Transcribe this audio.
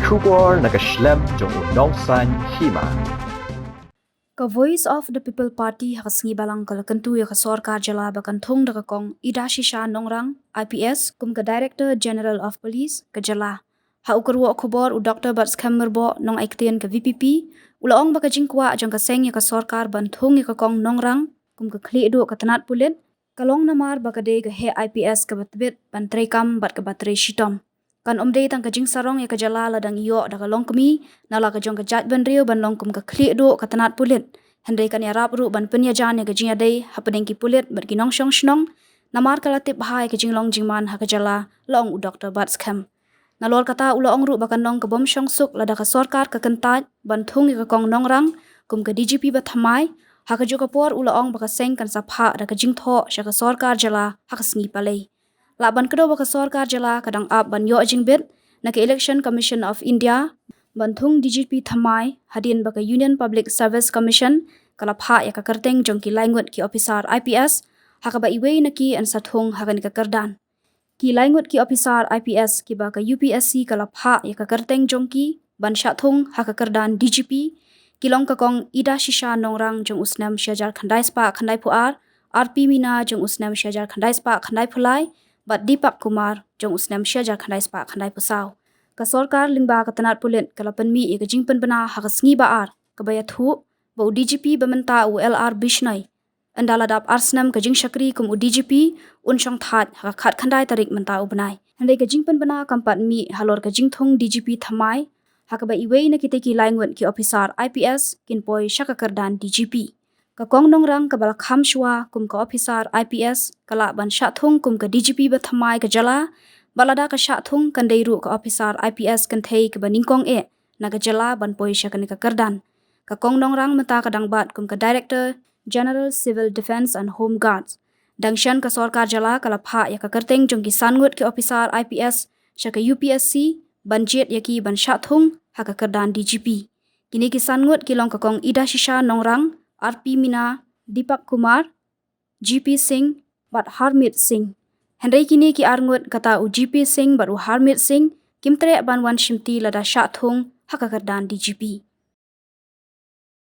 Shubor nakaslem jong nongsan Hima. Ka Voice of the People Party hakasngi balang kala kentu ya ka sorkar jala bakan Thung da ka kong Shah Nongrang IPS kum ka Director General of Police ka jala ha ukarwa khobor u Dr. Bats Khammerbo nong aiktian ka VPP ulaong baka jingkwa jang ka seng ya ka sorkar ban Thung ya ka kong Nongrang kum ka khli do ka tanat Pulit kalong namar baka de ka he IPS ka batbit ban trekam bat ka batre shitom kan omde tang ka jing sarong ya ka jala ladang iyo da ka long kemi nala ka jong ka jat ban rio ban long kum ka khli do ka tanat Pulit hendai kan ya rap ru ban Ïajan ya ka Jingïadei hapadeng ki Pulit ber ki nong shong shnong namar kala tip hai ka jinglong jingman ha ka jala long u Dr. Bats Kham nalor kata ulaong ru bakan nong ka bom shong suk lada ka sorkar ka kentat ban Thung ya ka kong Nongrang kum ka DGP ba thamai ha ka joka por ulaong baka seng kan sapha da ka jingtho sha ka sorkar jala ha ka sngi palei laban kedo baka sorkar jala kadang up ban yo jingbit na ka Election Commission of India ban Thung DGP thamai hadin baka Union Public Service Commission kala pha ya ka kerteng jong ki laingut ki officer IPS ha ka ba iwei na ki an sa Thung ha kan ka kerdan ki laingut ki officer IPS ki ba ka UPSC kala pha ya ka kerteng jong ki ban sha Thung ha ka kerdan DGP kilong ka kong Shah Nongrang jong usnam syajar khandai spa khandai puar RP Mina jong usnam syajar khandai spa khandai pulai bat Dipak Kumar jong usnam syajar khandai spa khandai pusau ka sorkar lingba ka tanat Pulit kala penmi ka jingpen bena ha ka sngi baar ka baya thu ba u DGP bementa u LR Bishnai andala dap arsnam ka jing shakri kum u DGP unshong that ha khat khandai tarik menta u benai handai ka jingpen bena kampat mi halor ka jingthong DGP thamai ha ka ba iwei na kite ki laingun ki officer IPS kin poi shaka kerdan DGP ka kong Nongrang ka bala kham shwa kum ka officer IPS kala ban sha Thung kum ka DGP ba thamai ka jala balada ka sha Thung kan deiru ka officer IPS kan thei ka baningkong na ka jala ban poi shaka ni ka kerdan ka kong Nongrang mata ka dangbat kum ka Director General Civil Defence and Home Guards dangshan ka sorkar jala kala pha ya ka kerteng jong ki sangut ki officer IPS shaka UPSC banjet ya ki ban sha Thung ha ka kerdan DGP kini ki sangut ki long ka kong Shah Nongrang RP Mina Dipak Kumar GP Singh bat Harmit Singh hendai kini ki arngut kata u GP Singh bat u Harmit Singh kimtre ban wan shimti lada sha Thung ha ka kerdan DGP